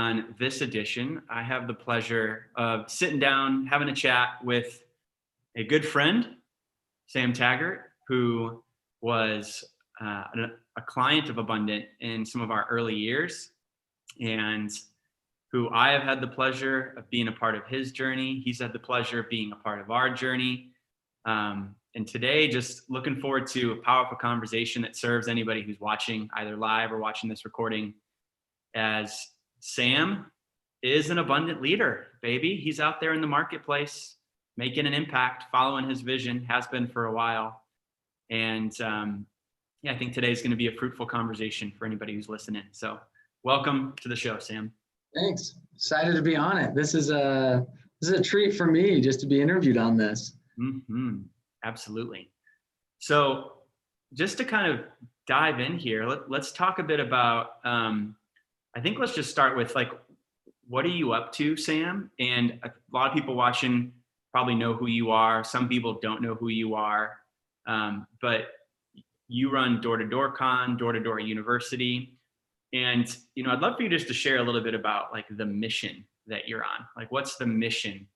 on this edition, I have the pleasure of sitting down, having a chat with a good friend, Sam Taggart, who was a client of Abundant in some of our early years, and who I have had the pleasure of being a part of his journey. He's had the pleasure of being a part of our journey. And today, just looking forward to a powerful conversation that serves anybody who's watching either live or watching this recording, as Sam is an abundant leader, baby. He's out there in the marketplace, making an impact, following his vision, has been for a while. And I think today is going to be a fruitful conversation for anybody who's listening. So welcome to the show, Sam. Thanks. Excited to be on it. This is a treat for me just to be interviewed on this. Mm-hmm. Absolutely. So just to kind of dive in here, let's talk a bit about, I think let's just start with what are you up to, Sam? And a lot of people watching probably know who you are. Some people don't know who you are, but you run Door-to-Door Con, Door-to-Door University. And, I'd love for you just to share a little bit about the mission that you're on. What's the mission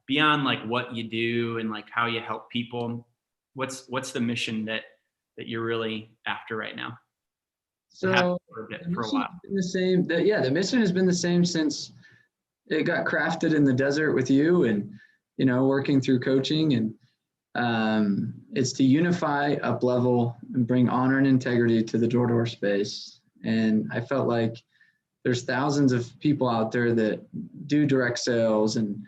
beyond what you do and how you help people? What's the mission that you're really after right now? So for a while. The same. The mission has been the same since it got crafted in the desert with you, and working through coaching, and it's to unify, up level, and bring honor and integrity to the door-to-door space. And I felt like there's thousands of people out there that do direct sales and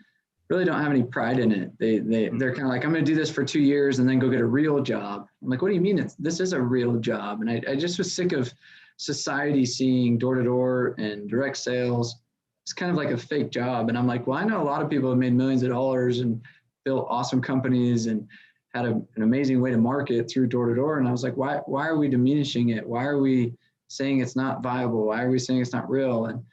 really don't have any pride in it. They're kind of like, I'm going to do this for 2 years and then go get a real job. I'm like, what do you mean? This is a real job. And I just was sick of society seeing door-to-door and direct sales. It's kind of like a fake job. And I'm like, well, I know a lot of people have made millions of dollars and built awesome companies and had an amazing way to market through door-to-door. And I was like, why are we diminishing it? Why are we saying it's not viable? Why are we saying it's not real? And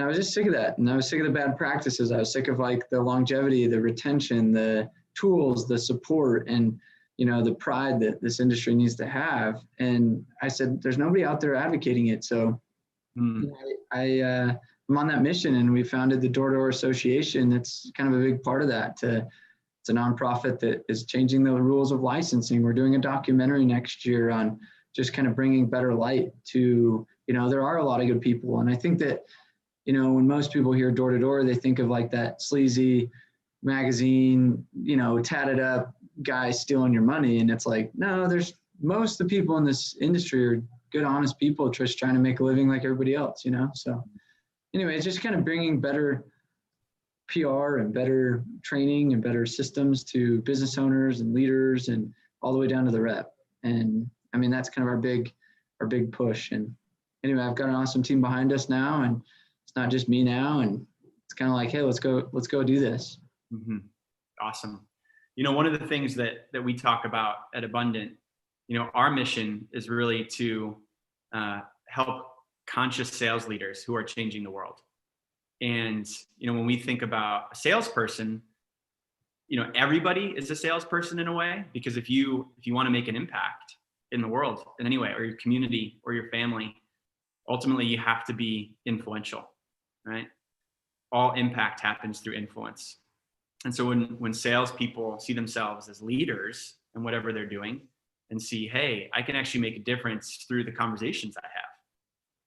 I was just sick of that. And I was sick of the bad practices. I was sick of the longevity, the retention, the tools, the support, and the pride that this industry needs to have. And I said, there's nobody out there advocating it. So I'm on that mission, and we founded the Door-to-Door Association. It's kind of a big part of that. It's a nonprofit that is changing the rules of licensing. We're doing a documentary next year on just kind of bringing better light to, there are a lot of good people. And I think that, when most people hear door-to-door, they think of that sleazy magazine, tatted up guy stealing your money. And it's no, most of the people in this industry are good, honest people just trying to make a living like everybody else, So anyway, it's just kind of bringing better PR and better training and better systems to business owners and leaders and all the way down to the rep. And I mean, that's kind of our big push. And anyway, I've got an awesome team behind us now, and it's not just me now. And it's kind of like, hey, let's go do this. Mm-hmm. Awesome. One of the things that we talk about at Abundant, our mission is really to help conscious sales leaders who are changing the world. And, when we think about a salesperson, everybody is a salesperson in a way, because if you want to make an impact in the world in any way, or your community or your family, ultimately you have to be influential, right? All impact happens through influence. And so when salespeople see themselves as leaders in whatever they're doing, and see, hey, I can actually make a difference through the conversations I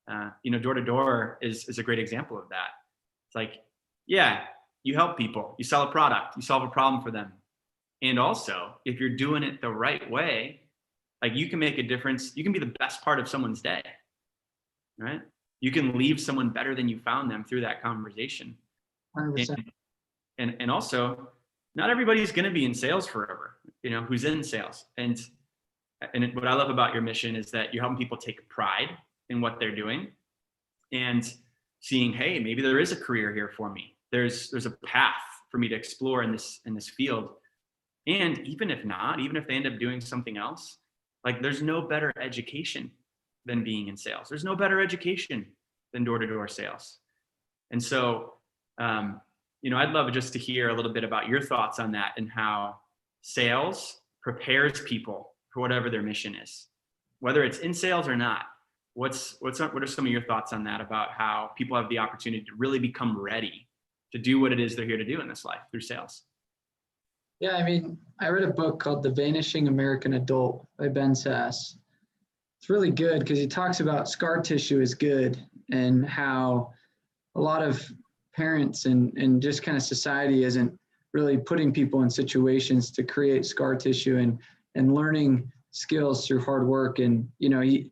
have. Door-to-door is a great example of that. It's you help people, you sell a product, you solve a problem for them. And also, if you're doing it the right way, you can make a difference. You can be the best part of someone's day, right? You can leave someone better than you found them through that conversation. 100%. And also, not everybody's going to be in sales forever, who's in sales. And what I love about your mission is that you're helping people take pride in what they're doing and seeing, hey, maybe there is a career here for me. There's a path for me to explore in this field. And even if not, even if they end up doing something else, there's no better education than being in sales. There's no better education than door-to-door sales. And so, I'd love just to hear a little bit about your thoughts on that and how sales prepares people for whatever their mission is, whether it's in sales or not. what are some of your thoughts on that, about how people have the opportunity to really become ready to do what it is they're here to do in this life through sales? Yeah, I mean, I read a book called The Vanishing American Adult by Ben Sass. It's really good because he talks about scar tissue is good, and how a lot of parents and just kind of society isn't really putting people in situations to create scar tissue and learning skills through hard work. And, you know, he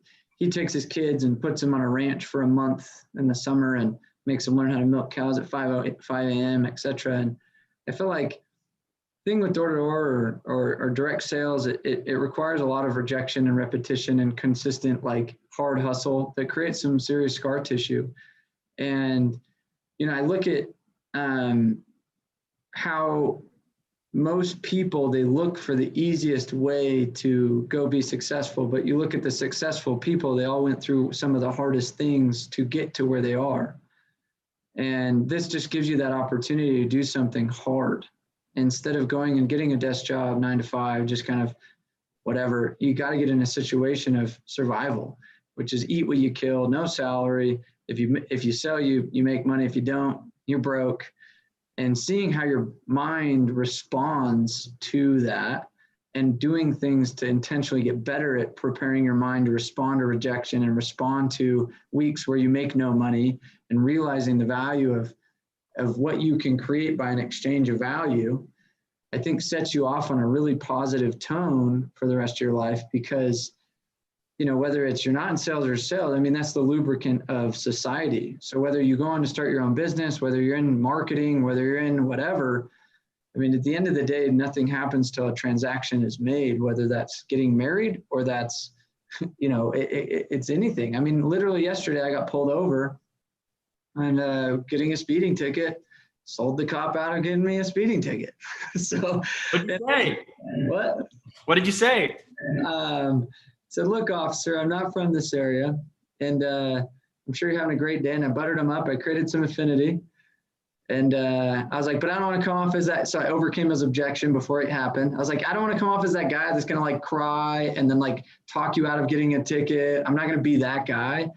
takes his kids and puts them on a ranch for a month in the summer and makes them learn how to milk cows at 5 a.m., et cetera. And I feel like thing with door-to-door or direct sales, it requires a lot of rejection and repetition and consistent, like, hard hustle that creates some serious scar tissue. And, you know, I look at how most people, they look for the easiest way to go be successful, but you look at the successful people, they all went through some of the hardest things to get to where they are. And this just gives you that opportunity to do something hard. Instead of going and getting a desk job 9 to 5, just kind of whatever, you got to get in a situation of survival, which is eat what you kill, no salary. If you sell, you make money. If you don't, you're broke. And seeing how your mind responds to that, and doing things to intentionally get better at preparing your mind to respond to rejection and respond to weeks where you make no money, and realizing the value of what you can create by an exchange of value, I think sets you off on a really positive tone for the rest of your life. Because, you know, whether it's you're not in sales or sales, I mean, that's the lubricant of society. So whether you go on to start your own business, whether you're in marketing, whether you're in whatever, I mean, at the end of the day, nothing happens till a transaction is made, whether that's getting married or that's, you know, it's anything. I mean, literally yesterday I got pulled over and getting a speeding ticket, sold the cop out of getting me a speeding ticket. So What did you say? What did you say? Said, look, officer, I'm not from this area, and I'm sure you're having a great day. And I buttered him up. I created some affinity. And I was like, but I don't want to come off as that. So I overcame his objection before it happened. I was like, I don't want to come off as that guy that's going to, like, cry and then, like, talk you out of getting a ticket. I'm not going to be that guy.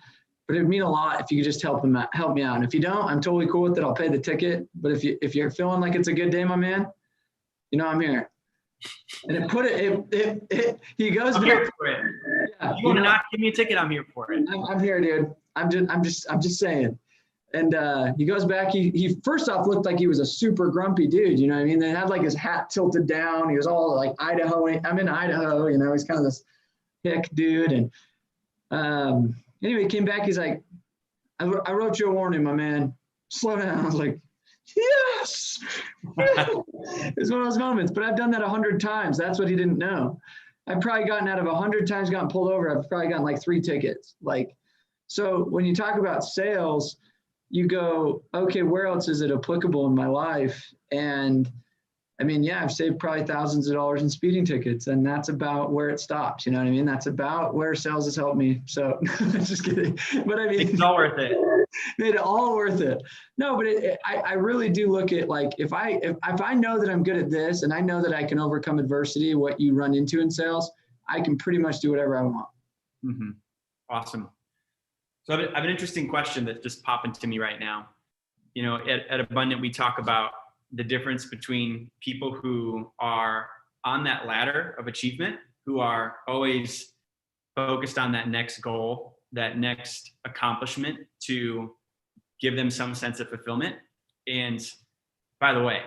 But it'd mean a lot if you could just help me out. And if you don't, I'm totally cool with it. I'll pay the ticket. But if you're feeling like it's a good day, my man, you know I'm here. And he goes, I'm here for it. Yeah, you want to not give me a ticket, I'm here for it. I'm here, dude. I'm just saying. And he goes back. He first off looked like he was a super grumpy dude. You know what I mean? They had, like, his hat tilted down. He was all like Idaho. I'm in Idaho. You know, he's kind of this hick dude. And anyway, he came back. He's like, I wrote you a warning, my man. Slow down. I was like, yes. It's one of those moments. But I've done that 100 times. That's what he didn't know. I've probably gotten out of 100 times, gotten pulled over. I've probably gotten like 3 tickets. Like, so when you talk about sales, you go, okay, where else is it applicable in my life? And I mean, yeah, I've saved probably thousands of dollars in speeding tickets, and that's about where it stops. You know what I mean? That's about where sales has helped me. So just kidding. But I mean, it's all worth it. Made it all worth it. No, but I really do look at, like, if I know that I'm good at this, and I know that I can overcome adversity, what you run into in sales, I can pretty much do whatever I want. Mm-hmm. Awesome. So I have an interesting question that just popped into me right now. You know, at Abundant, we talk about the difference between people who are on that ladder of achievement, who are always focused on that next goal, that next accomplishment to give them some sense of fulfillment. And by the way,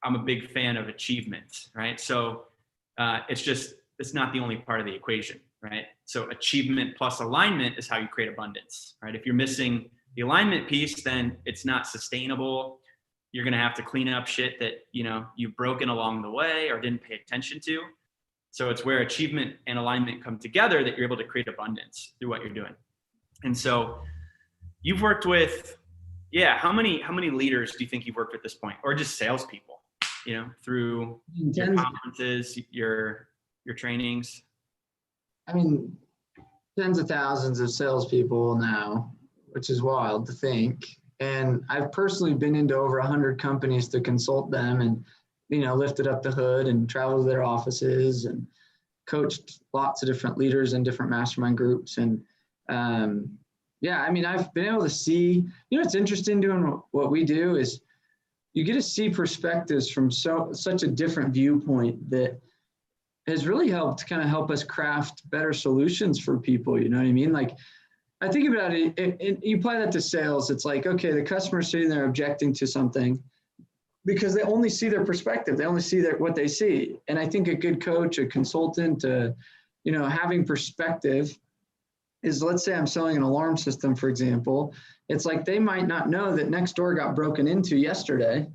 I'm a big fan of achievement, right? So it's not the only part of the equation, right? So achievement plus alignment is how you create abundance, right? If you're missing the alignment piece, then it's not sustainable. You're going to have to clean up shit that, you know, you've broken along the way or didn't pay attention to. So it's where achievement and alignment come together that you're able to create abundance through what you're doing. And so you've worked with, how many leaders do you think you've worked with at this point, or just salespeople, you know, through your conferences, your trainings? I mean, tens of thousands of salespeople now, which is wild to think. And I've personally been into over 100 companies to consult them, and, you know, lifted up the hood and traveled to their offices and coached lots of different leaders in different mastermind groups. And Yeah, I mean, I've been able to see, it's interesting doing what we do is you get to see perspectives from such a different viewpoint that has really helped kind of help us craft better solutions for people. You know what I mean? Like, I think about it, you apply that to sales. It's like, okay, the customer's sitting there objecting to something because they only see their perspective. They only see what they see. And I think a good coach, a consultant, having perspective is, let's say I'm selling an alarm system, for example. It's like they might not know that next door got broken into yesterday.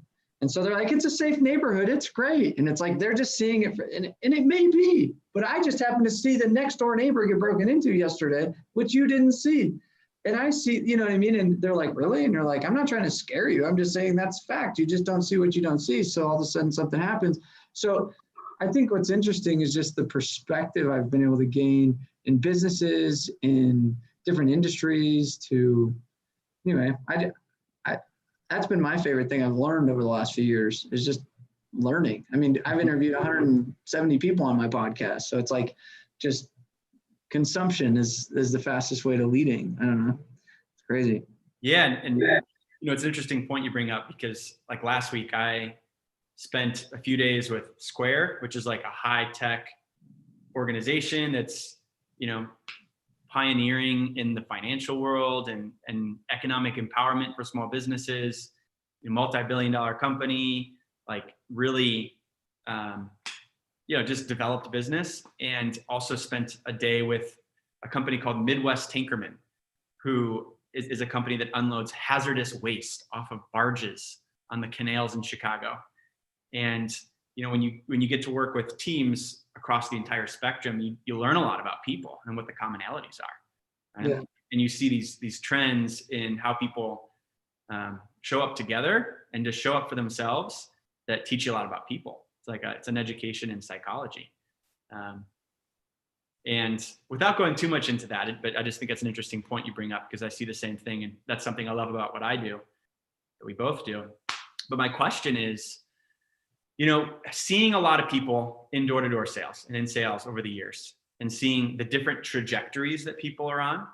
And so they're like, it's a safe neighborhood. It's great. And it's like, they're just seeing it. And it may be, but I just happened to see the next door neighbor get broken into yesterday, which you didn't see. And I see, you know what I mean? And they're like, really? And you're like, I'm not trying to scare you. I'm just saying that's fact. You just don't see what you don't see. So all of a sudden something happens. So I think what's interesting is just the perspective I've been able to gain in businesses, in different industries that's been my favorite thing I've learned over the last few years is just learning. I mean, I've interviewed 170 people on my podcast. So it's like just consumption is the fastest way to leading. I don't know. It's crazy. Yeah. And it's an interesting point you bring up because like last week I spent a few days with Square, which is like a high tech organization that's, pioneering in the financial world and economic empowerment for small businesses, a multi-billion-dollar company, like really, just developed business, and also spent a day with a company called Midwest Tinkerman, who is a company that unloads hazardous waste off of barges on the canals in Chicago. And, when you get to work with teams across the entire spectrum, you learn a lot about people and what the commonalities are. Right? Yeah. And you see these trends in how people show up together and just show up for themselves that teach you a lot about people. It's like it's an education in psychology. And without going too much into that, but I just think that's an interesting point you bring up because I see the same thing. And that's something I love about what I do, that we both do. But my question is, seeing a lot of people in door-to-door sales and in sales over the years and seeing the different trajectories that people are on,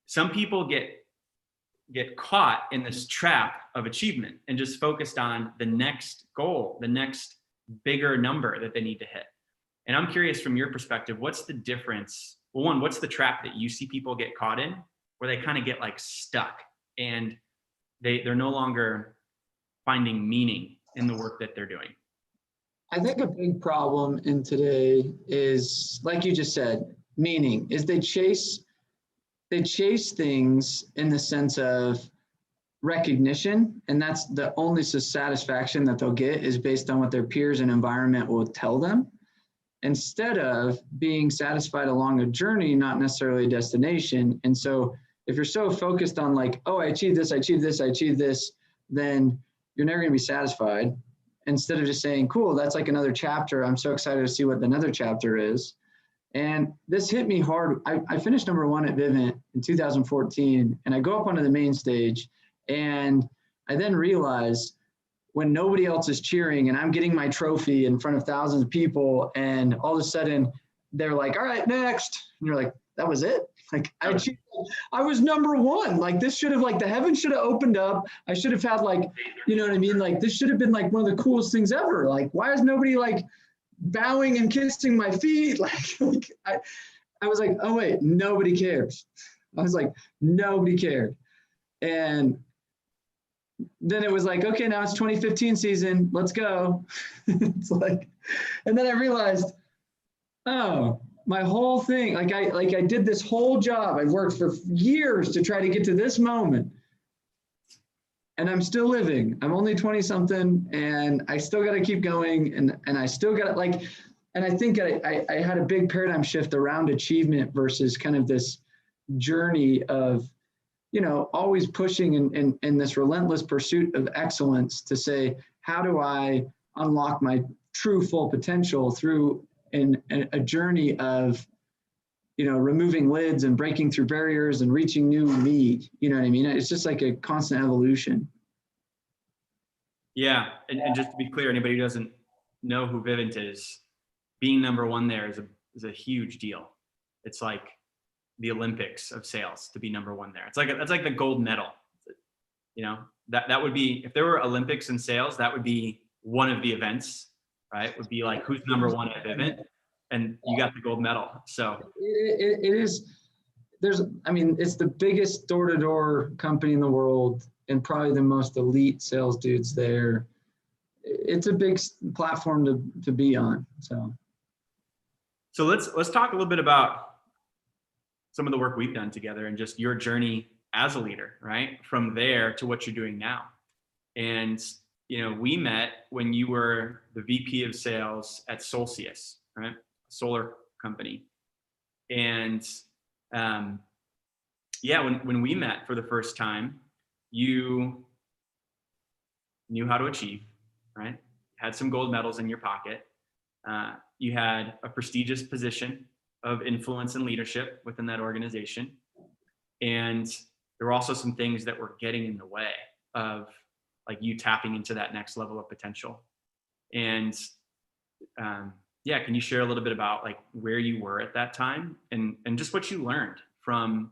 some people get caught in this trap of achievement and just focused on the next goal, the next bigger number that they need to hit. And I'm curious from your perspective, what's the difference? Well, one, what's the trap that you see people get caught in where they kind of get like stuck and they're no longer finding meaning in the work that they're doing? I think a big problem in today is, like you just said, meaning is they chase things in the sense of recognition, and that's the only satisfaction that they'll get is based on what their peers and environment will tell them, instead of being satisfied along a journey, not necessarily a destination. And so if you're so focused on like, oh, I achieved this, then you're never going to be satisfied, instead of just saying, cool, that's like another chapter. I'm so excited to see what another chapter is. And this hit me hard. I finished number one at Vivint in 2014, and I go up onto the main stage, and I then realize when nobody else is cheering and I'm getting my trophy in front of thousands of people, and all of a sudden they're like, all right, next. And you're like, that was it? Like I was number one. Like this should have, like the heavens should have opened up. I should have had like, you know what I mean? Like this should have been like one of the coolest things ever. Like, why is nobody like bowing and kissing my feet? Like I was like, oh wait, nobody cares. I was like, nobody cared. And then it was like, okay, now it's 2015 season. Let's go. It's like, and then I realized, oh, my whole thing, like I did this whole job. I've worked for years to try to get to this moment. And I'm still living. I'm only 20 something and I still got to keep going. And I still got to like, and I think I had a big paradigm shift around achievement versus kind of this journey of, always pushing in this relentless pursuit of excellence to say, how do I unlock my true full potential through a journey of, removing lids and breaking through barriers and reaching new me. You know what I mean? It's just like a constant evolution. Yeah. And just to be clear, anybody who doesn't know who Vivint is, being number one there is a huge deal. It's like the Olympics of sales to be number one there. That's like the gold medal. You know, that would be, if there were Olympics in sales, that would be one of the events, right? Would be like, who's number one at Vivint, and you got the gold medal. So it is. It's the biggest door-to-door company in the world, and probably the most elite sales dudes there. It's a big platform to be on. So let's talk a little bit about some of the work we've done together and just your journey as a leader, right? From there to what you're doing now. And, you know, we met when you were the VP of sales at Solcius, right? A solar company. And when we met for the first time, you knew how to achieve, right? Had some gold medals in your pocket. You had a prestigious position of influence and leadership within that organization. And there were also some things that were getting in the way of like you tapping into that next level of potential. And can you share a little bit about like where you were at that time and just what you learned from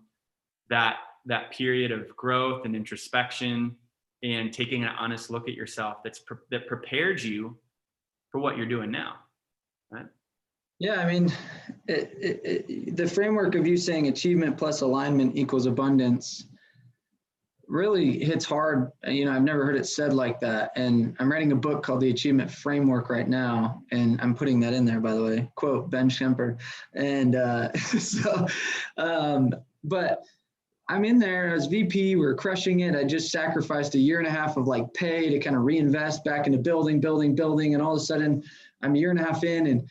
that period of growth and introspection and taking an honest look at yourself that prepared you for what you're doing now, right? Yeah, I mean, the framework of you saying achievement plus alignment equals abundance really hits hard. You know, I've never heard it said like that. And I'm writing a book called The Achievement Framework right now. And I'm putting that in there, by the way, quote, Ben Schemper. And but I'm in there as VP, we're crushing it. I just sacrificed 1.5 years of like pay to kind of reinvest back into building. And all of a sudden I'm 1.5 years in, and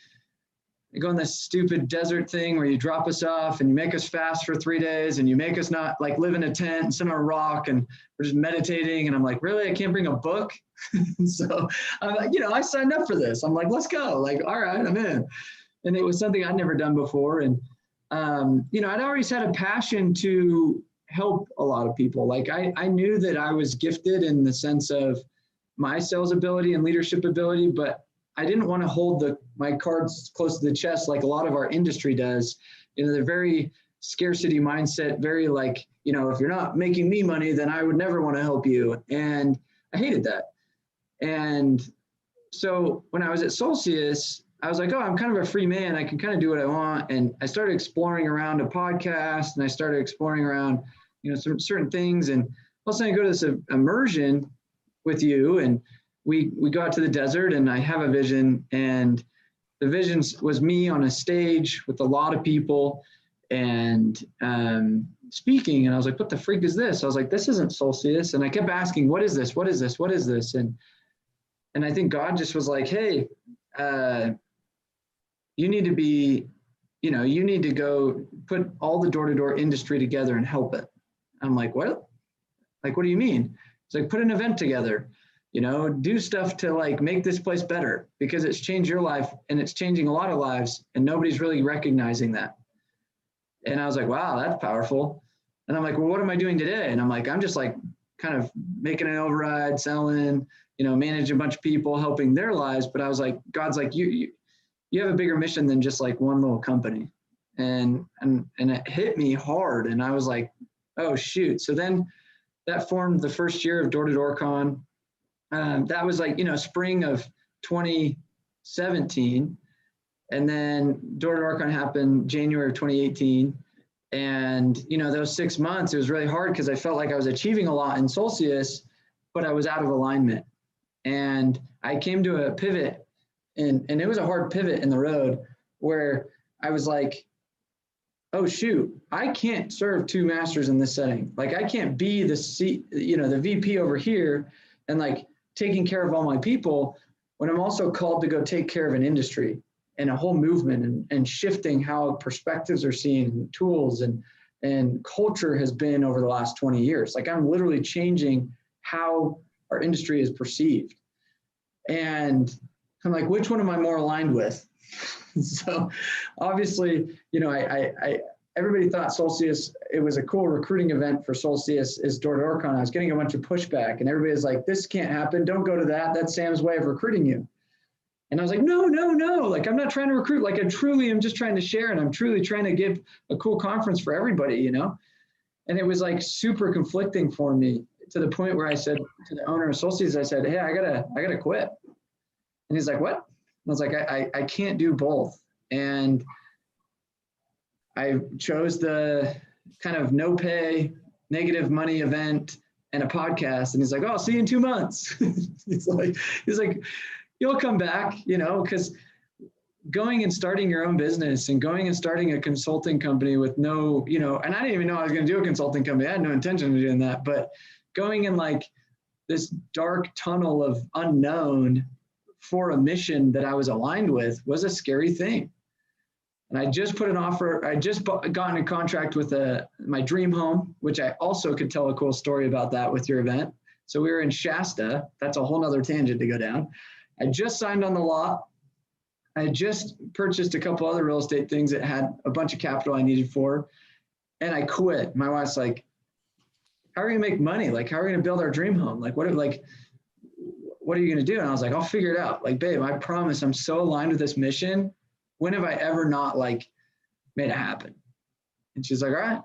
I go on this stupid desert thing where you drop us off and you make us fast for 3 days and you make us not like live in a tent and sit on a rock and we're just meditating. And I'm like, really? I can't bring a book? So I'm like, I signed up for this. I'm like, let's go. Like, all right, I'm in. And it was something I'd never done before. And, I'd always had a passion to help a lot of people. Like I knew that I was gifted in the sense of my sales ability and leadership ability, but I didn't want to hold my cards close to the chest like a lot of our industry does. They're very scarcity mindset, very like, if you're not making me money, then I would never want to help you. And I hated that. And so when I was at Solcius, I was like, oh, I'm kind of a free man. I can kind of do what I want. And I started exploring around a podcast, and I started exploring around, some certain things. And all of a sudden I go to this immersion with you, and we go out to the desert, and I have a vision, and the vision was me on a stage with a lot of people and speaking. And I was like, what the freak is this? I was like, this isn't Solcius. And I kept asking, what is this? What is this? What is this? And I think God just was like, hey, you need to go put all the door-to-door industry together and help it. I'm like, what? Like, what do you mean? It's like, put an event together. Do stuff to like make this place better, because it's changed your life and it's changing a lot of lives, and nobody's really recognizing that. And I was like, wow, that's powerful. And I'm like, well, what am I doing today? And I'm like, I'm just like kind of making an override, selling, managing a bunch of people, helping their lives. But I was like, God's like, you have a bigger mission than just like one little company. And it hit me hard. And I was like, oh shoot. So then that formed the first year of Door to Door Con. That was like, spring of 2017. And then Door to Door Con happened January of 2018. And, those 6 months, it was really hard because I felt like I was achieving a lot in Solcius, but I was out of alignment. And I came to a pivot, and it was a hard pivot in the road where I was like, oh shoot, I can't serve two masters in this setting. Like I can't be the VP over here and like taking care of all my people when I'm also called to go take care of an industry and a whole movement and shifting how perspectives are seen, and tools and culture has been over the last 20 years. Like I'm literally changing how our industry is perceived. And I'm like, which one am I more aligned with? So obviously, everybody thought Solcius, it was a cool recruiting event for Solcius is Door to Door Con. I was getting a bunch of pushback, and everybody was like, this can't happen. Don't go to that. That's Sam's way of recruiting you. And I was like, no, no, no. Like, I'm not trying to recruit. Like, I truly am just trying to share. And I'm truly trying to give a cool conference for everybody, you know? And it was like super conflicting for me to the point where I said to the owner associates, I said, hey, I gotta quit. And he's like, what? I was like, I can't do both. And I chose the kind of no pay, negative money event and a podcast. And he's like, oh, I'll see you in 2 months. he's like, you'll come back, you know, because going and starting your own business and going and starting a consulting company with no, you know, and I didn't even know I was going to do a consulting company. I had no intention of doing that, but going in like this dark tunnel of unknown for a mission that I was aligned with was a scary thing. And I just put an offer, I just gotten a contract with my dream home, which I also could tell a cool story about that with your event. So we were in Shasta. That's a whole nother tangent to go down. I just signed on the lot. I had just purchased a couple other real estate things that had a bunch of capital I needed for, and I quit. My wife's like, how are we gonna make money? Like, how are we gonna build our dream home? Like, what are you gonna do? And I was like, I'll figure it out. Like, babe, I promise I'm so aligned with this mission. When have I ever not like made it happen? And she's like, all right.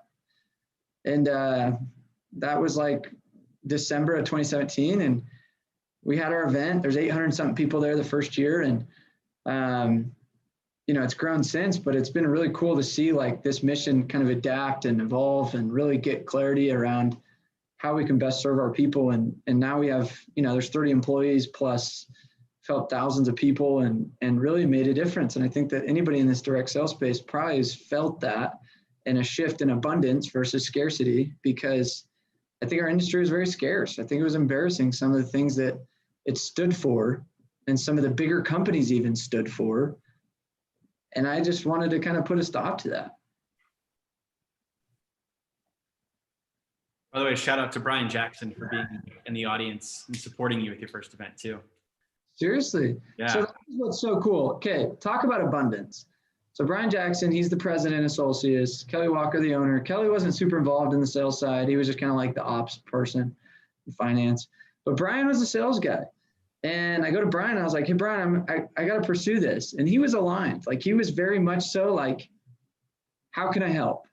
And that was like December of 2017. And we had our event. There's 800 something people there the first year. And you know, it's grown since, but it's been really cool to see like this mission kind of adapt and evolve and really get clarity around how we can best serve our people. And now we have, you know, there's 30 employees plus felt thousands of people and really made a difference. And I think that anybody in this direct sales space probably has felt that in a shift in abundance versus scarcity, because I think our industry was very scarce. I think it was embarrassing some of the things that it stood for and some of the bigger companies even stood for. And I just wanted to kind of put a stop to that. By the way, shout out to Brian Jackson for being in the audience and supporting you with your first event too. Seriously. Yeah. So that's what's so cool. Okay, talk about abundance. So Brian Jackson, he's the president of Solcius. Kelly Walker, the owner. Kelly wasn't super involved in the sales side. He was just kind of like the ops person in finance. But Brian was the sales guy. And I go to Brian and I was like, hey, Brian, I got to pursue this. And he was aligned. Like, he was very much so like, how can I help?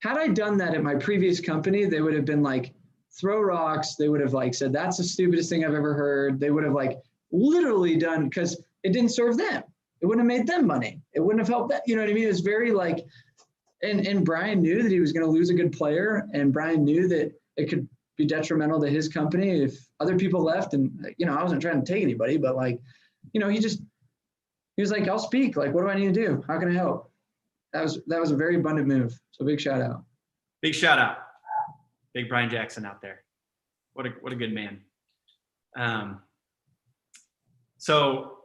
Had I done that at my previous company, they would have been like, throw rocks. They would have like said, that's the stupidest thing I've ever heard. They would have like literally done, because it didn't serve them. It wouldn't have made them money. It wouldn't have helped that. You know what I mean? It was very like, and Brian knew that he was going to lose a good player. And Brian knew that it could be detrimental to his company if other people left. And, you know, I wasn't trying to take anybody, but like, you know, he was like, I'll speak. Like, what do I need to do? How can I help? That was a very abundant move. So big shout out. Big shout out. Big Brian Jackson out there. What a good man. So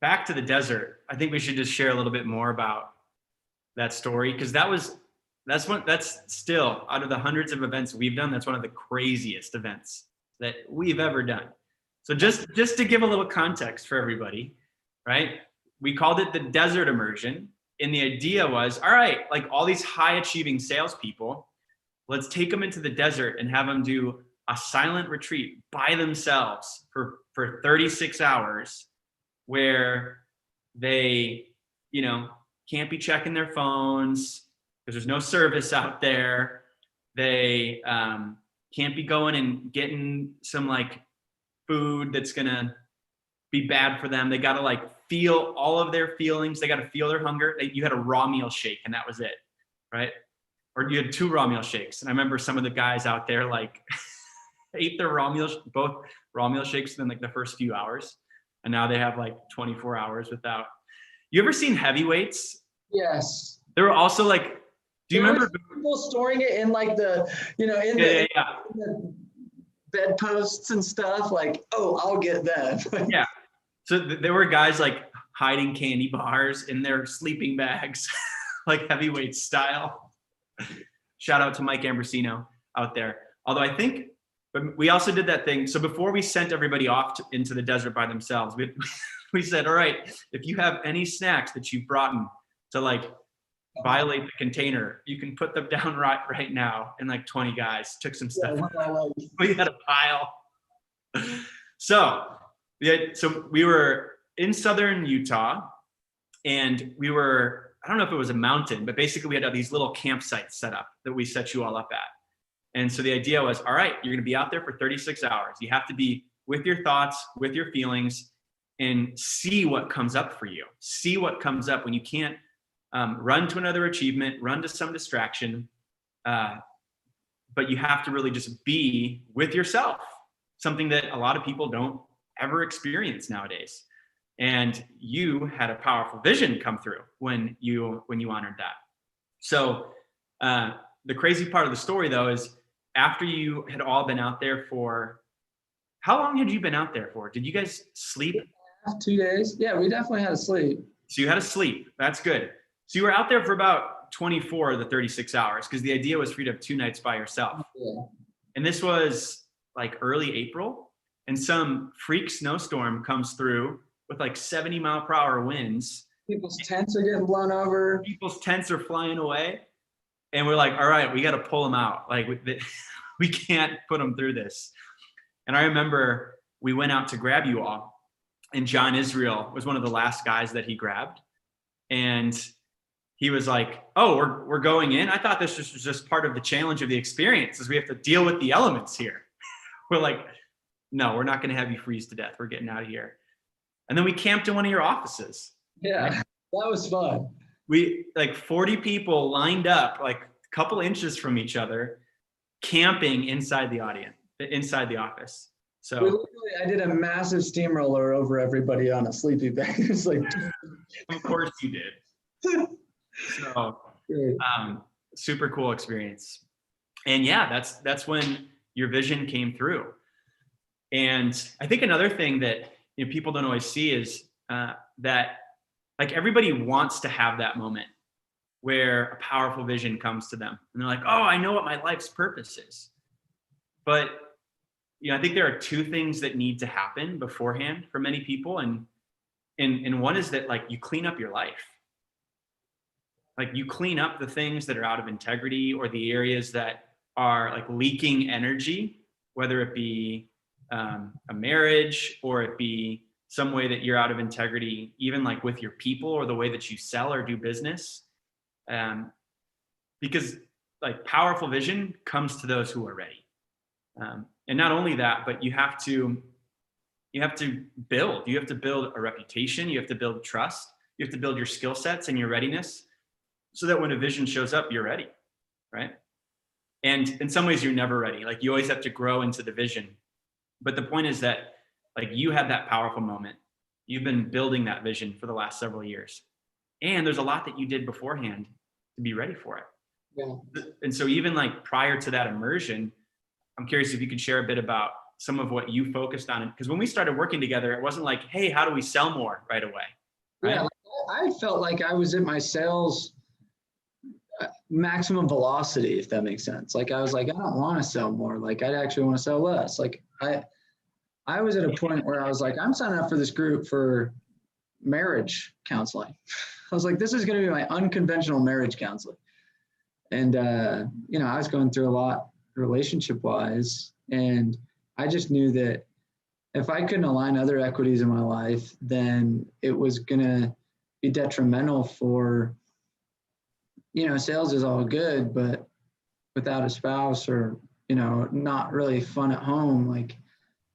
back to the desert, I think we should just share a little bit more about that story, because that's still, out of the hundreds of events we've done, that's one of the craziest events that we've ever done. So just to give a little context for everybody, right? We called it the desert immersion. And the idea was, all right, like all these high achieving salespeople, let's take them into the desert and have them do a silent retreat by themselves for 36 hours where they, you know, can't be checking their phones because there's no service out there. They can't be going and getting some like food that's gonna be bad for them. They gotta like feel all of their feelings. They gotta feel their hunger. You had a raw meal shake and that was it, right? Or you had 2 raw meal shakes. And I remember some of the guys out there like ate their both raw meal shakes within like the first few hours. And now they have like 24 hours without. You ever seen heavyweights? Yes. There were also like, do you remember people storing it in like the, you know, in the bedposts and stuff? Like, oh, I'll get that. Yeah. So there were guys like hiding candy bars in their sleeping bags, like heavyweight style. Shout out to Mike Ambrosino out there. Although I think, but we also did that thing. So before we sent everybody off into the desert by themselves, we said, all right, if you have any snacks that you've brought in to like violate the container, you can put them down right now. And like 20 guys took some stuff. We had a pile. So we were in southern Utah, and we were, I don't know if it was a mountain, but basically we had these little campsites set up that we set you all up at. And so the idea was, all right, you're going to be out there for 36 hours. You have to be with your thoughts, with your feelings, and see what comes up for you. See what comes up when you can't run to another achievement, run to some distraction, but you have to really just be with yourself, something that a lot of people don't ever experience nowadays. And you had a powerful vision come through when you honored that. So the crazy part of the story, though, is after you had all been out there for, how long had you been out there for? Did you guys sleep? 2 days. Yeah, we definitely had to sleep. So you had to sleep. That's good. So you were out there for about 24 of the 36 hours, because the idea was for you to have 2 nights by yourself. Yeah. And this was like early April, and some freak snowstorm comes through with like 70-mile-per-hour winds. People's tents are getting blown over. People's tents are flying away. And we're like, all right, we got to pull them out. Like we can't put them through this. And I remember we went out to grab you all, and John Israel was one of the last guys that he grabbed. And he was like, oh, we're going in. I thought this was just part of the challenge of the experience, is we have to deal with the elements here. We're like, no, we're not going to have you freeze to death. We're getting out of here. And then we camped in one of your offices. Yeah, that was fun. We, like 40 people lined up like a couple inches from each other, camping inside the office. So I did a massive steamroller over everybody on a sleepy bag. It's like, of course you did. So super cool experience. And yeah, that's when your vision came through. And I think another thing that people don't always see is that like everybody wants to have that moment where a powerful vision comes to them and they're like, oh, I know what my life's purpose is. But I think there are 2 things that need to happen beforehand for many people. And one is that like you clean up your life. Like you clean up the things that are out of integrity, or the areas that are like leaking energy, whether it be a marriage, or it be some way that you're out of integrity, even like with your people, or the way that you sell or do business. Because like powerful vision comes to those who are ready. And not only that, but you have to build a reputation. You have to build trust. You have to build your skill sets and your readiness, so that when a vision shows up, you're ready, right? And in some ways, you're never ready. Like you always have to grow into the vision. But the point is that like you had that powerful moment. You've been building that vision for the last several years. And there's a lot that you did beforehand to be ready for it. Yeah. And so even like prior to that immersion, I'm curious if you could share a bit about some of what you focused on. Because when we started working together, it wasn't like, hey, how do we sell more right away? Right? Yeah, I felt like I was at my sales maximum velocity, if that makes sense. Like I was like, I don't want to sell more. Like I'd actually want to sell less. Like I was at a point where I was like, I'm signing up for this group for marriage counseling. I was like, this is going to be my unconventional marriage counseling. And, I was going through a lot relationship wise. And I just knew that if I couldn't align other equities in my life, then it was going to be detrimental for, sales is all good, but without a spouse or, not really fun at home, like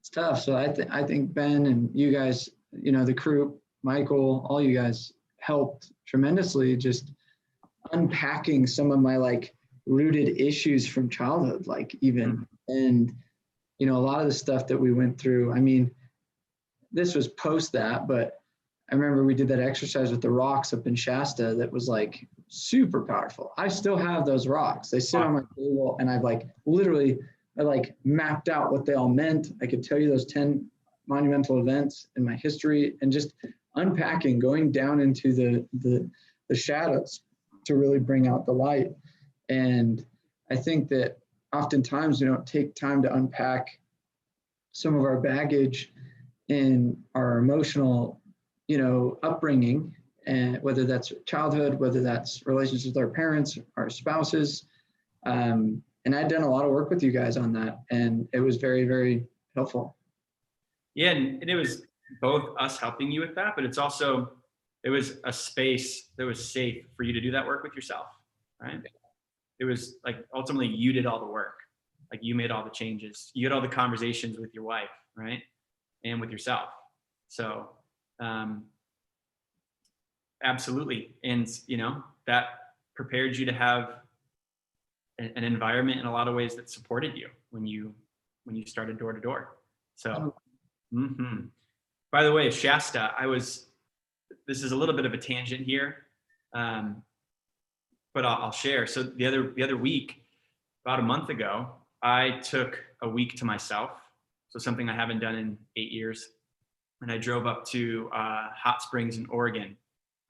it's tough. So I think Ben and you guys, the crew, Michael, all you guys helped tremendously just unpacking some of my like rooted issues from childhood, like even, and, a lot of the stuff that we went through, I mean, this was post that, but I remember we did that exercise with the rocks up in Shasta that was like super powerful. I still have those rocks. They sit on my table, and I've like literally, I like mapped out what they all meant. I could tell you those 10 monumental events in my history, and just unpacking, going down into the shadows to really bring out the light. And I think that oftentimes we don't take time to unpack some of our baggage in our emotional, upbringing, and whether that's childhood, whether that's relationships with our parents, our spouses. And I'd done a lot of work with you guys on that, and it was very, very helpful. Yeah, and it was both us helping you with that, but it's also, it was a space that was safe for you to do that work with yourself, right? It was like, ultimately you did all the work. Like you made all the changes. You had all the conversations with your wife, right? And with yourself. So, absolutely. And, that prepared you to have an environment in a lot of ways that supported you when you started door to door. So, by the way, Shasta, this is a little bit of a tangent here, but I'll share. So the other week, about a month ago, I took a week to myself. So something I haven't done in 8 years. And I drove up to hot springs in Oregon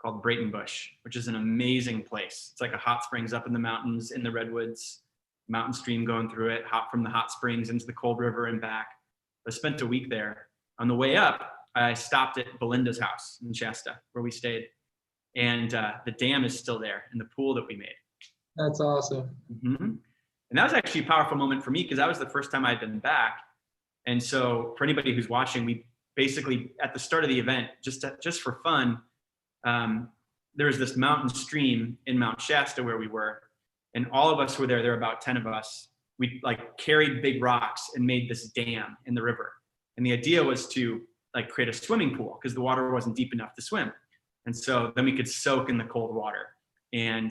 called Breitenbush, which is an amazing place. It's like a hot springs up in the mountains in the redwoods, mountain stream going through it, hop from the hot springs into the cold river and back. I spent a week there. On the way up, I stopped at Belinda's house in Shasta, where we stayed. And the dam is still there in the pool that we made. That's awesome. And that was actually a powerful moment for me because that was the first time I'd been back. And so for anybody who's watching, we basically, at the start of the event, just for fun, there was this mountain stream in Mount Shasta where we were, and all of us were there. There were about 10 of us. We like carried big rocks and made this dam in the river. And the idea was to like create a swimming pool because the water wasn't deep enough to swim. And so then we could soak in the cold water. And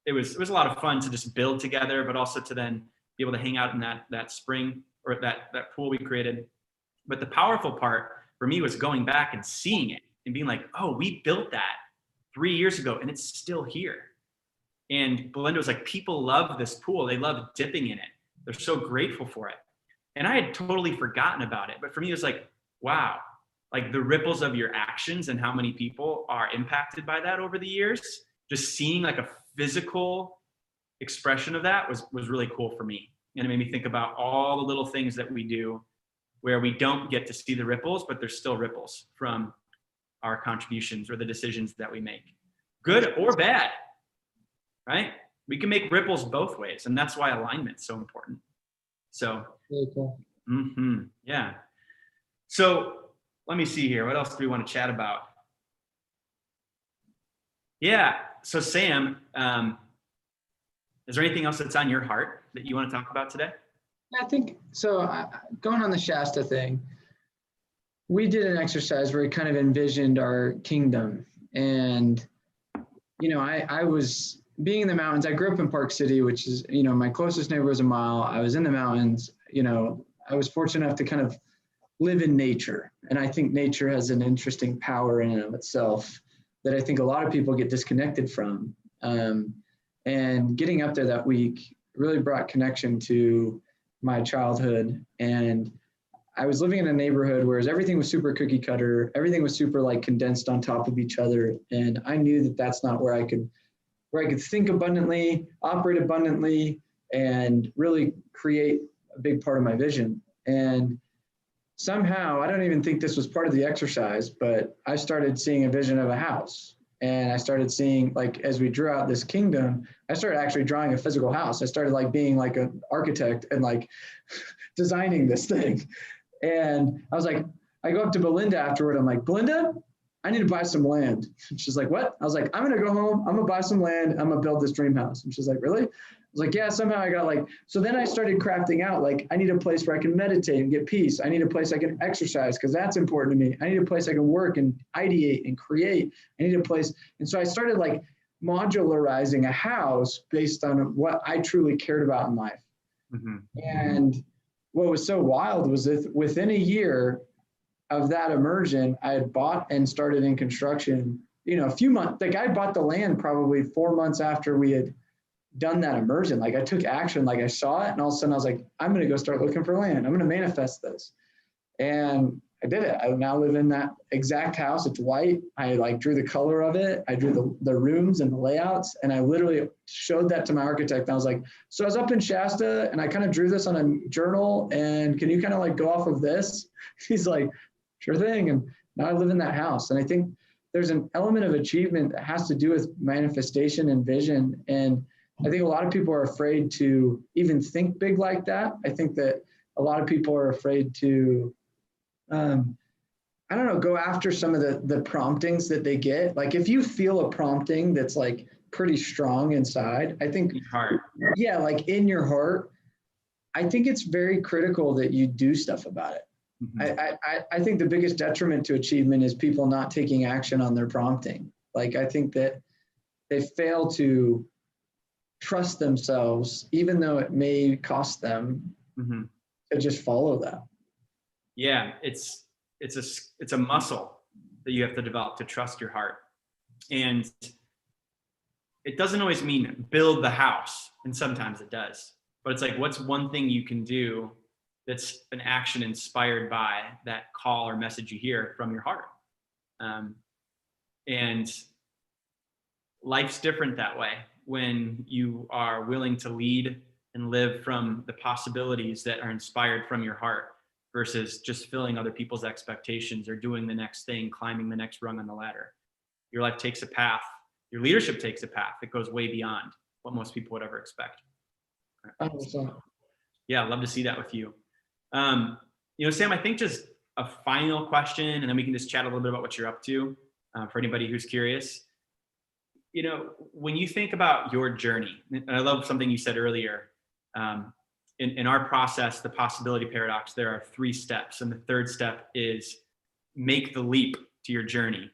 it was a lot of fun to just build together, but also to then be able to hang out in that spring or that pool we created. But the powerful part for me was going back and seeing it and being like, oh, we built that 3 years ago and it's still here. And Belinda was like, people love this pool. They love dipping in it. They're so grateful for it. And I had totally forgotten about it. But for me, it was like, wow, like the ripples of your actions and how many people are impacted by that over the years, just seeing like a physical expression of that was really cool for me. And it made me think about all the little things that we do where we don't get to see the ripples, but there's still ripples from our contributions or the decisions that we make, good or bad, right? We can make ripples both ways. And that's why alignment's so important. So, really cool. Yeah. So let me see here. What else do we want to chat about? Yeah. So Sam, is there anything else that's on your heart that you want to talk about today? I think so. Going on the Shasta thing, we did an exercise where we kind of envisioned our kingdom. And, I was being in the mountains. I grew up in Park City, which is, my closest neighbor was a mile. I was in the mountains. I was fortunate enough to kind of live in nature. And I think nature has an interesting power in and of itself that I think a lot of people get disconnected from. And getting up there that week really brought connection to my childhood. And I was living in a neighborhood where everything was super cookie cutter. Everything was super like condensed on top of each other. And I knew that that's not where I could think abundantly, operate abundantly, and really create a big part of my vision. And somehow, I don't even think this was part of the exercise, but I started seeing a vision of a house. And I started seeing, like, as we drew out this kingdom, I started actually drawing a physical house. I started like being like an architect and like designing this thing. And I was like, I go up to Belinda afterward. I'm like, Belinda, I need to buy some land. She's like, what? I was like, I'm going to go home. I'm going to buy some land. I'm going to build this dream house. And she's like, really? I was like, yeah, somehow I got like, so then I started crafting out, like, I need a place where I can meditate and get peace. I need a place I can exercise because that's important to me. I need a place I can work and ideate and create. I need a place. And so I started like modularizing a house based on what I truly cared about in life. And what was so wild was that within a year of that immersion, I had bought and started in construction, a few months, like I bought the land probably 4 months after we had done that immersion. Like I took action, like I saw it, and all of a sudden I was like, I'm going to go start looking for land. I'm going to manifest this. And I did it. I now live in that exact house. It's white. I like drew the color of it. I drew the rooms and the layouts. And I literally showed that to my architect. And I was like, so I was up in Shasta and I kind of drew this on a journal. And can you kind of like go off of this? He's like, sure thing. And now I live in that house. And I think there's an element of achievement that has to do with manifestation and vision. And I think a lot of people are afraid to even think big like that. I think that a lot of people are afraid to I don't know, go after some of the promptings that they get. Like if you feel a prompting that's like pretty strong inside, I think, Your heart. yeah, like in your heart, I think it's very critical that you do stuff about it. Mhm. I think the biggest detriment to achievement is people not taking action on their prompting. Like I think that they fail to trust themselves, even though it may cost them, Mhm. to just follow that. Yeah, it's a muscle that you have to develop to trust your heart. And it doesn't always mean build the house, and sometimes it does. But it's like, what's one thing you can do that's an action inspired by that call or message you hear from your heart? Um, and life's different that way when you are willing to lead and live from the possibilities that are inspired from your heart versus just filling other people's expectations or doing the next thing, climbing the next rung on the ladder. Your life takes a path, your leadership takes a path that goes way beyond what most people would ever expect. Yeah, I'd love to see that with you. Sam, I think just a final question, and then we can just chat a little bit about what you're up to for anybody who's curious. When you think about your journey, and I love something you said earlier, in our process, the possibility paradox, there are 3 steps. And the third step is make the leap to your journey,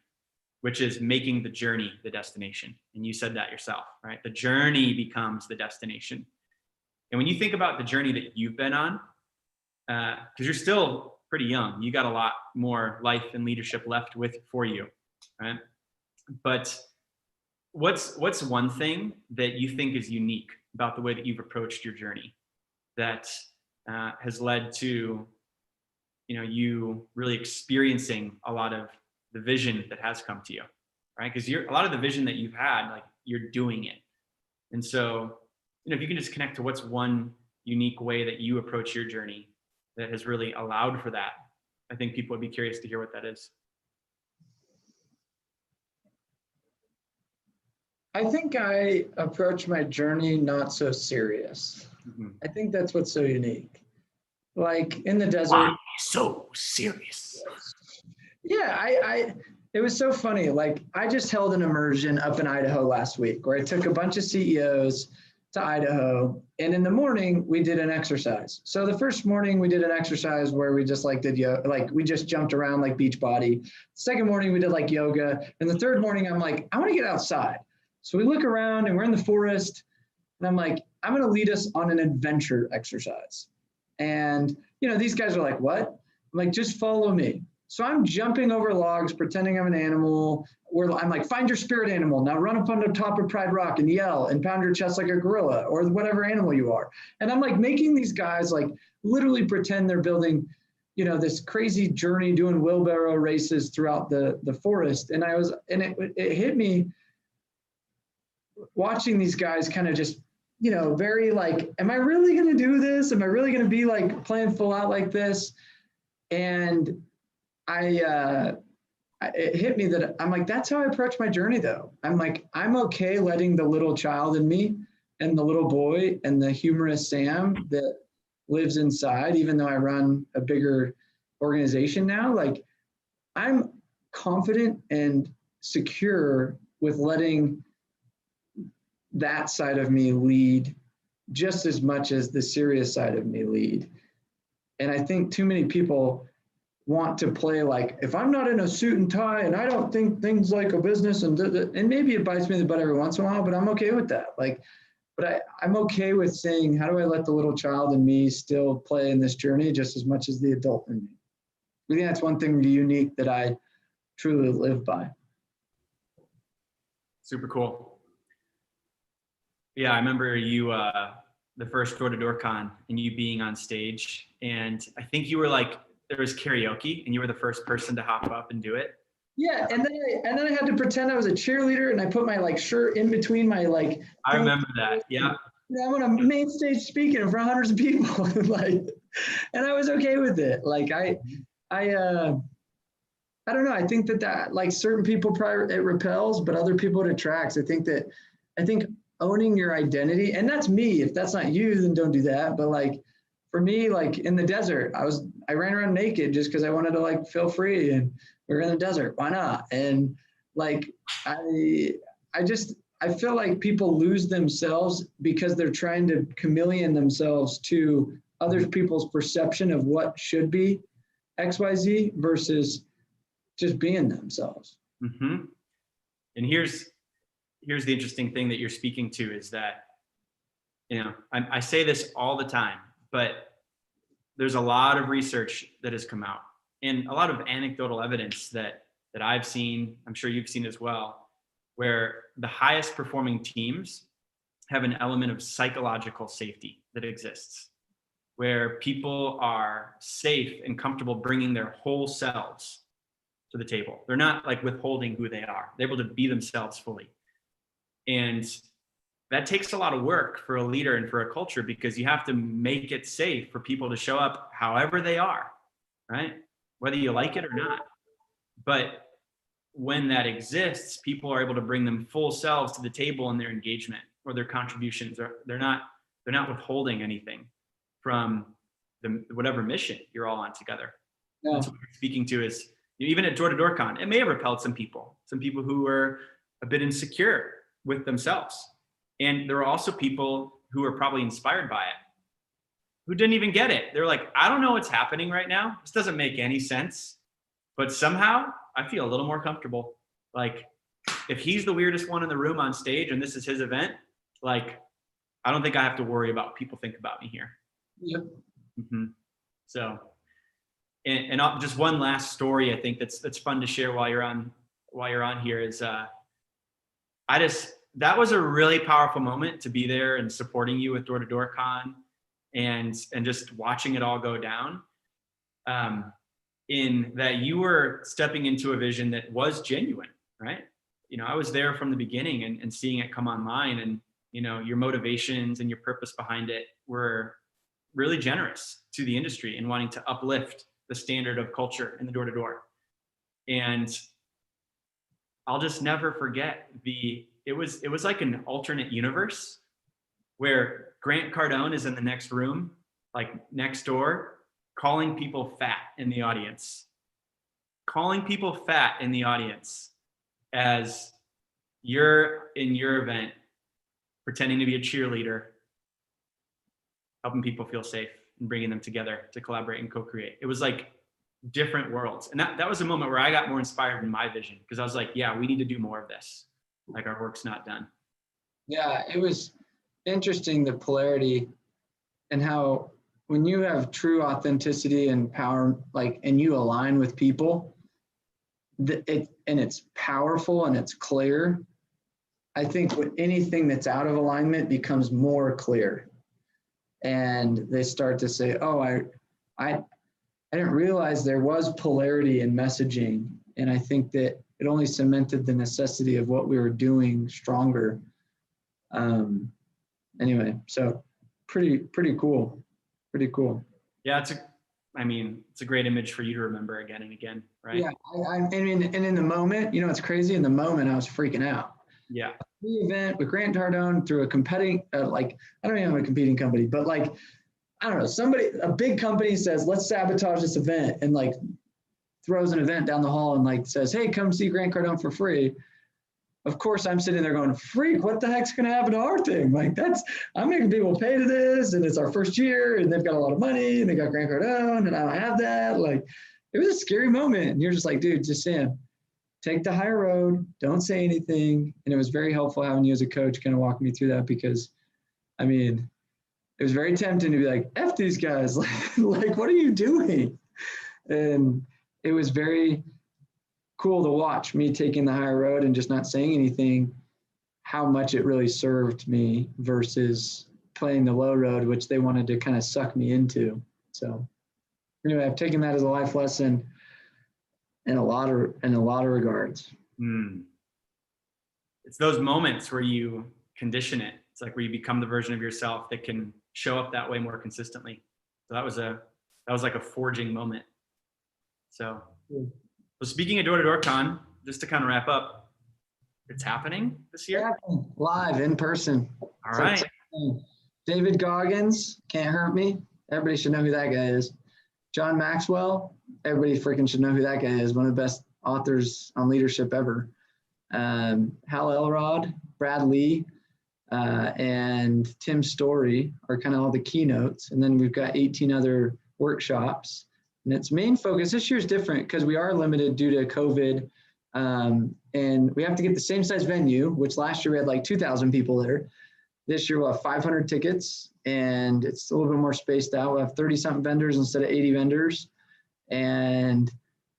which is making the journey the destination. And you said that yourself, right? The journey becomes the destination. And when you think about the journey that you've been on, because you're still pretty young, you got a lot more life and leadership left for you, right? But what's one thing that you think is unique about the way that you've approached your journey that has led to you really experiencing a lot of the vision that has come to you, right? Because a lot of the vision that you've had, like, you're doing it. And so if you can just connect to what's one unique way that you approach your journey that has really allowed for that, I think people would be curious to hear what that is. I think I approach my journey not so serious. Mm-hmm. I think that's what's so unique. Like in the desert. Wow, so serious. Yeah, it was so funny. Like I just held an immersion up in Idaho last week where I took a bunch of CEOs to Idaho, and in the morning we did an exercise. So the first morning we did an exercise where we just did yoga, like we just jumped around like Beachbody. Second morning we did like yoga, and the third morning I'm like, I want to get outside. So we look around and we're in the forest, and I'm like, I'm going to lead us on an adventure exercise. And these guys are like, what? I'm like, just follow me. So I'm jumping over logs, pretending I'm an animal. I'm like, find your spirit animal. Now run up on the top of Pride Rock and yell and pound your chest like a gorilla or whatever animal you are. And I'm like making these guys like literally pretend they're building, this crazy journey doing wheelbarrow races throughout the forest. And it hit me watching these guys kind of just, very like, am I really going to do this? Am I really going to be like playing full out like this? And it hit me that I'm like, that's how I approach my journey though. I'm like, I'm okay letting the little child in me and the little boy and the humorous Sam that lives inside, even though I run a bigger organization now, like I'm confident and secure with letting that side of me lead just as much as the serious side of me lead. And I think too many people want to play like, if I'm not in a suit and tie and I don't think things like a business and maybe it bites me in the butt every once in a while, but I'm okay with that. Like, but I'm okay with saying, how do I let the little child in me still play in this journey just as much as the adult in me? I think that's one thing unique that I truly live by. Super cool. Yeah, I remember you, the first door-to-door con and you being on stage. And I think you were like, there was karaoke and you were the first person to hop up and do it. Yeah, and then I had to pretend I was a cheerleader, and I put my like shirt in between my like. I remember that. Yeah. I'm on a main stage speaking in front of hundreds of people, like, and I was okay with it. Like I don't know. I think that like certain people probably it repels, but other people it attracts. I think owning your identity, and that's me. If that's not you, then don't do that. But like for me, like in the desert, I ran around naked just because I wanted to like feel free, and we were in the desert. Why not? And like, I feel like people lose themselves because they're trying to chameleon themselves to other people's perception of what should be XYZ versus just being themselves. Mm-hmm. And here's the interesting thing that you're speaking to is that, I say this all the time, but there's a lot of research that has come out and a lot of anecdotal evidence that I've seen, I'm sure you've seen as well, where the highest performing teams have an element of psychological safety that exists, where people are safe and comfortable bringing their whole selves to the table. They're not like withholding who they are. They're able to be themselves fully. And that takes a lot of work for a leader and for a culture, because you have to make it safe for people to show up however they are, right? Whether you like it or not. But when that exists, people are able to bring them full selves to the table in their engagement or their contributions. Or they're not withholding anything from whatever mission you're all on together. Yeah. That's what we're speaking to is, even at door-to-door con, it may have repelled some people who were a bit insecure with themselves. And there were also people who were probably inspired by it, who didn't even get it. They're like, I don't know what's happening right now. This doesn't make any sense. But somehow I feel a little more comfortable. Like, if he's the weirdest one in the room on stage and this is his event, like, I don't think I have to worry about what people think about me here. Yep. Mm-hmm. So, and just one last story I think that's fun to share while you're on here is, that was a really powerful moment to be there and supporting you with Door-to-Door Con and just watching it all go down. In that you were stepping into a vision that was genuine, right? I was there from the beginning and seeing it come online, and, your motivations and your purpose behind it were really generous to the industry and wanting to uplift the standard of culture in the door-to-door. And I'll just never forget it was like an alternate universe where Grant Cardone is in the next room, like next door, calling people fat in the audience as you're in your event, pretending to be a cheerleader, helping people feel safe and bringing them together to collaborate and co-create. It was like different worlds. And that was a moment where I got more inspired in my vision, because I was like, yeah, we need to do more of this. Like, our work's not done. Yeah, it was interesting, the polarity, and how when you have true authenticity and power, like, and you align with people, and it's powerful and it's clear. I think when anything that's out of alignment becomes more clear, and they start to say, "Oh, I didn't realize there was polarity in messaging," and I think that it only cemented the necessity of what we were doing stronger. Anyway, so pretty cool. Pretty cool. Yeah, it's a great image for you to remember again and again, right? Yeah, and in the moment, it's crazy. In the moment, I was freaking out. Yeah. The event with Grant Cardone through a competing, I don't even have a competing company, but like, I don't know, a big company says, let's sabotage this event, and like throws an event down the hall and like says, hey, come see Grant Cardone for free. Of course, I'm sitting there going, freak, what the heck's going to happen to our thing? Like, I'm making people pay to this, and it's our first year, and they've got a lot of money, and they got Grant Cardone, and I don't have that. Like, it was a scary moment. And you're just like, dude, just Sam, take the higher road, don't say anything. And it was very helpful having you as a coach kind of walk me through that, because, it was very tempting to be like, F these guys, like, what are you doing? And it was very cool to watch me taking the higher road and just not saying anything, how much it really served me versus playing the low road, which they wanted to kind of suck me into. So anyway, I've taken that as a life lesson in a lot of regards. It's those moments where you condition it. It's like where you become the version of yourself that can show up that way more consistently. So that was like a forging moment. So. Yeah. Well, speaking of Door-to-Door Con, just to kind of wrap up, it's happening this year? Live, in person. All right. David Goggins, can't hurt me. Everybody should know who that guy is. John Maxwell, everybody freaking should know who that guy is. One of the best authors on leadership ever. Hal Elrod, Brad Lee, and Tim Story are kind of all the keynotes. And then we've got 18 other workshops. And its main focus this year is different because we are limited due to COVID. And we have to get the same size venue, which last year we had like 2,000 people there. This year we'll have 500 tickets, and it's a little bit more spaced out. We'll have 30-something vendors instead of 80 vendors. And,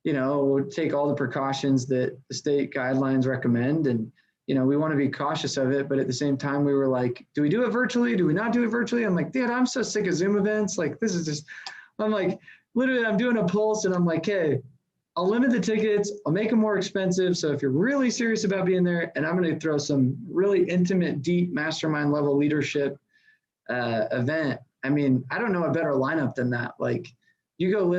we'll take all the precautions that the state guidelines recommend. And, we want to be cautious of it. But at the same time, we were like, do we do it virtually? Do we not do it virtually? I'm like, dude, I'm so sick of Zoom events. Like, this is just, I'm like, literally, I'm doing a pulse, and I'm like, hey, I'll limit the tickets. I'll make them more expensive. So if you're really serious about being there, and I'm going to throw some really intimate, deep mastermind level leadership event. I mean, I don't know a better lineup than that. Like, you go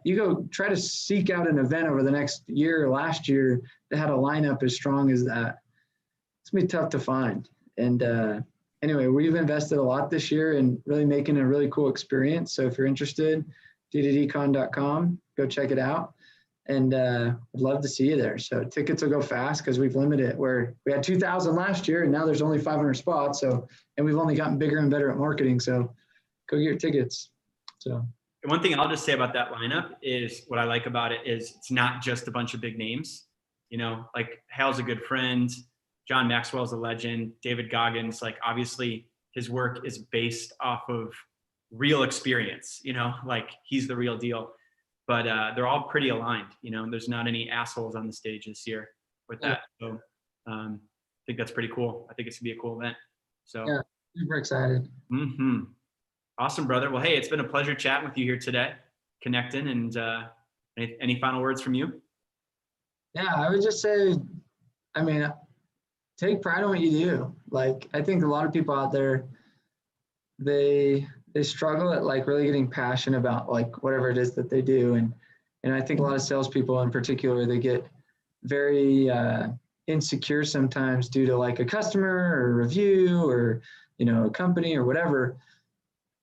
you go try to seek out an event over the next year or last year that had a lineup as strong as that. It's gonna be tough to find. And anyway, we've invested a lot this year in really making a really cool experience. So if you're interested, d2dcon.com, go check it out. And I'd love to see you there. So tickets will go fast because we've limited it, where we had 2,000 last year and now there's only 500 spots. So, and we've only gotten bigger and better at marketing. So go get your tickets. So. One thing I'll just say about that lineup is what I like about it is it's not just a bunch of big names. Like Hal's a good friend. John Maxwell's a legend. David Goggins, like obviously his work is based off of real experience, like he's the real deal. But they're all pretty aligned. There's not any assholes on the stage this year with that. So I think that's pretty cool. I think it's gonna be a cool event. So yeah, super excited. Awesome, brother. Well, hey, it's been a pleasure chatting with you here today, connecting. And any final words from you? Yeah, I would just say, take pride in what you do. Like, I think a lot of people out there, they struggle at like really getting passionate about like whatever it is that they do. And I think a lot of salespeople in particular, they get very insecure sometimes due to like a customer or a review or, a company or whatever.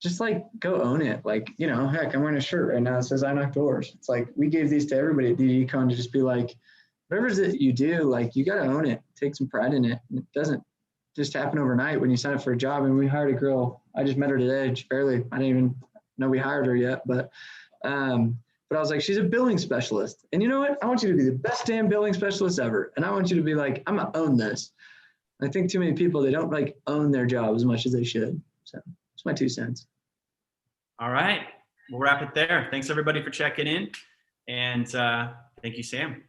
Just like go own it. Like, heck, I'm wearing a shirt right now that says I knock doors. It's like, we gave these to everybody at DDCon to just be like, whatever it is that you do, like you got to own it, take some pride in it. And it doesn't just happen overnight when you sign up for a job. And we hired a girl. I just met her today, just barely. I didn't even know we hired her yet, but I was like, she's a billing specialist. And you know what? I want you to be the best damn billing specialist ever. And I want you to be like, I'm gonna own this. I think too many people, they don't like own their job as much as they should. So it's my 2 cents. All right. We'll wrap it there. Thanks everybody for checking in. And thank you, Sam.